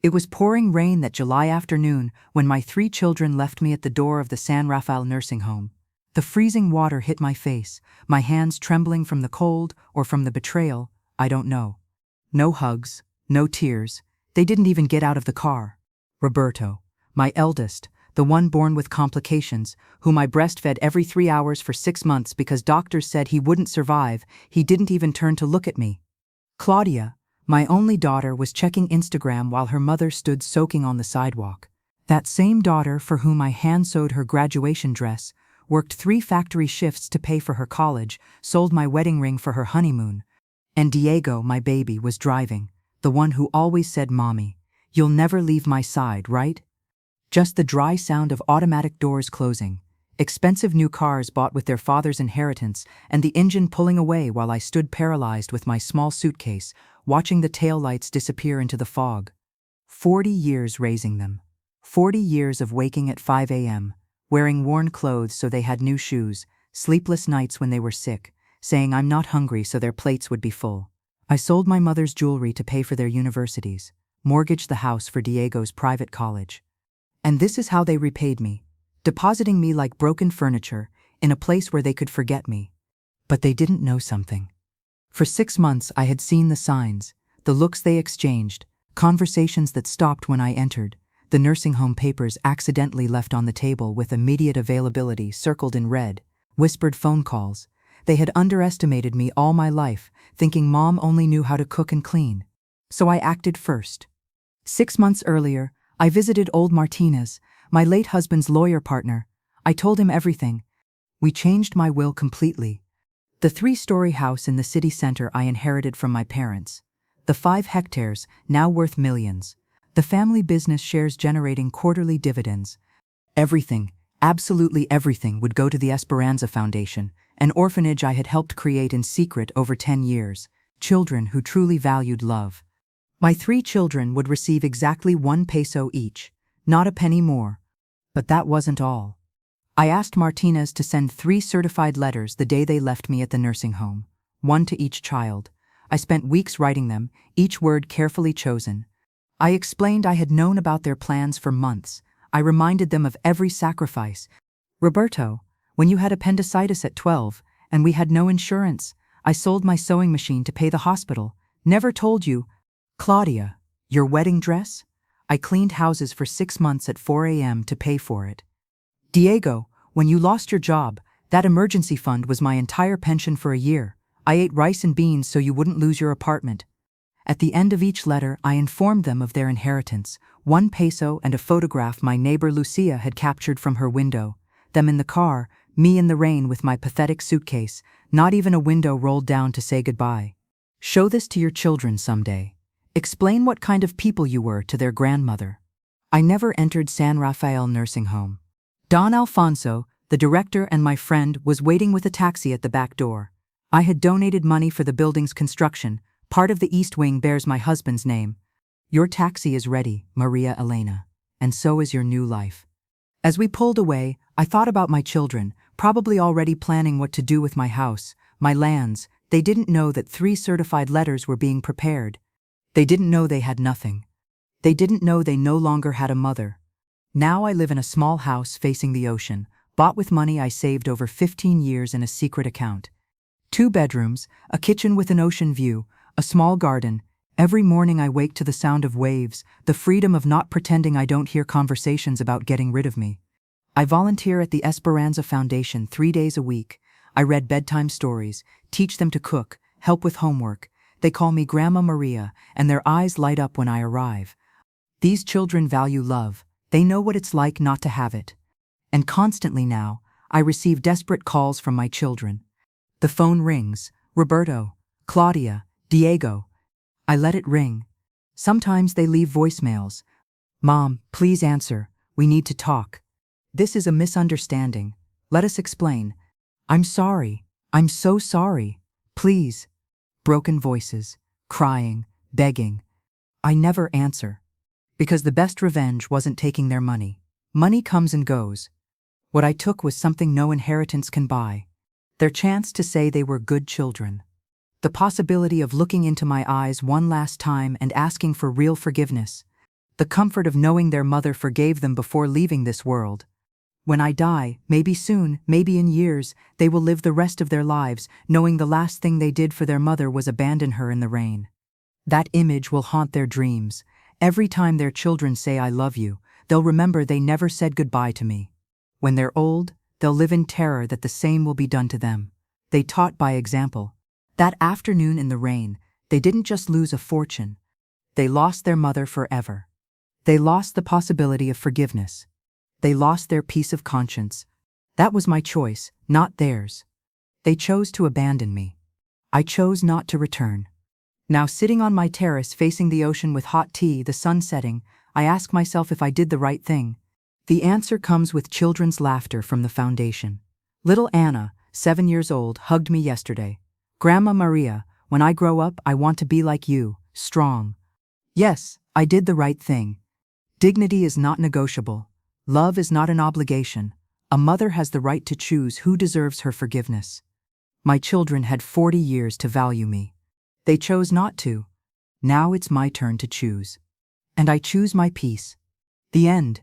It was pouring rain that July afternoon when my 3 children left me at the door of the San Rafael nursing home. The freezing water hit my face, my hands trembling from the cold or from the betrayal, I don't know. No hugs, no tears, they didn't even get out of the car. Roberto, my eldest, the one born with complications, whom I breastfed every 3 hours for 6 months because doctors said he wouldn't survive, he didn't even turn to look at me. Claudia, my only daughter, was checking Instagram while her mother stood soaking on the sidewalk. That same daughter for whom I hand-sewed her graduation dress, worked 3 factory shifts to pay for her college, sold my wedding ring for her honeymoon. And Diego, my baby, was driving, the one who always said, "Mommy, you'll never leave my side, right?" Just the dry sound of automatic doors closing, expensive new cars bought with their father's inheritance, and the engine pulling away while I stood paralyzed with my small suitcase, watching the taillights disappear into the fog. 40 years raising them. 40 years of waking at 5 a.m., wearing worn clothes so they had new shoes, sleepless nights when they were sick, saying I'm not hungry so their plates would be full. I sold my mother's jewelry to pay for their universities, mortgaged the house for Diego's private college. And this is how they repaid me, depositing me like broken furniture in a place where they could forget me. But they didn't know something. For 6 months I had seen the signs, the looks they exchanged, conversations that stopped when I entered, the nursing home papers accidentally left on the table with immediate availability circled in red, whispered phone calls. They had underestimated me all my life, thinking Mom only knew how to cook and clean. So I acted first. 6 months earlier, I visited old Martinez, my late husband's lawyer partner. I told him everything. We changed my will completely. The 3-story house in the city center I inherited from my parents. The 5 hectares, now worth millions. The family business shares generating quarterly dividends. Everything, absolutely everything, would go to the Esperanza Foundation, an orphanage I had helped create in secret over 10 years. Children who truly valued love. My 3 children would receive exactly 1 peso each, not a penny more. But that wasn't all. I asked Martinez to send 3 certified letters the day they left me at the nursing home, 1 to each child. I spent weeks writing them, each word carefully chosen. I explained I had known about their plans for months. I reminded them of every sacrifice. Roberto, when you had appendicitis at 12, and we had no insurance, I sold my sewing machine to pay the hospital. Never told you. Claudia, your wedding dress? I cleaned houses for 6 months at 4 a.m. to pay for it. Diego, when you lost your job, that emergency fund was my entire pension for a year. I ate rice and beans so you wouldn't lose your apartment. At the end of each letter, I informed them of their inheritance, 1 peso and a photograph my neighbor Lucia had captured from her window. Them in the car, me in the rain with my pathetic suitcase, not even a window rolled down to say goodbye. Show this to your children someday. Explain what kind of people you were to their grandmother. I never entered San Rafael nursing home. Don Alfonso, the director and my friend, was waiting with a taxi at the back door. I had donated money for the building's construction. Part of the east wing bears my husband's name. Your taxi is ready, Maria Elena, and so is your new life. As we pulled away, I thought about my children, probably already planning what to do with my house, my lands. They didn't know that 3 certified letters were being prepared. They didn't know they had nothing. They didn't know they no longer had a mother. Now I live in a small house facing the ocean, bought with money I saved over 15 years in a secret account. 2 bedrooms, a kitchen with an ocean view, a small garden. Every morning I wake to the sound of waves, the freedom of not pretending I don't hear conversations about getting rid of me. I volunteer at the Esperanza Foundation 3 days a week. I read bedtime stories, teach them to cook, help with homework. They call me Grandma Maria, and their eyes light up when I arrive. These children value love. They know what it's like not to have it. And constantly now, I receive desperate calls from my children. The phone rings. Roberto, Claudia, Diego. I let it ring. Sometimes they leave voicemails. Mom, please answer. We need to talk. This is a misunderstanding. Let us explain. I'm sorry. I'm so sorry. Please. Broken voices, crying, begging. I never answer. Because the best revenge wasn't taking their money. Money comes and goes. What I took was something no inheritance can buy. Their chance to say they were good children. The possibility of looking into my eyes one last time and asking for real forgiveness. the comfort of knowing their mother forgave them before leaving this world. When I die, maybe soon, maybe in years, they will live the rest of their lives knowing the last thing they did for their mother was abandon her in the rain. That image will haunt their dreams. Every time their children say I love you, they'll remember they never said goodbye to me. When they're old, they'll live in terror that the same will be done to them. They taught by example. That afternoon in the rain, they didn't just lose a fortune. They lost their mother forever. They lost the possibility of forgiveness. They lost their peace of conscience. That was my choice, not theirs. They chose to abandon me. I chose not to return. Now sitting on my terrace facing the ocean with hot tea, the sun setting, I ask myself if I did the right thing. The answer comes with children's laughter from the foundation. Little Anna, 7 years old, hugged me yesterday. Grandma Maria, when I grow up, I want to be like you, strong. Yes, I did the right thing. Dignity is not negotiable. Love is not an obligation. A mother has the right to choose who deserves her forgiveness. My children had 40 years to value me. They chose not to. Now it's my turn to choose. And I choose my peace. The end.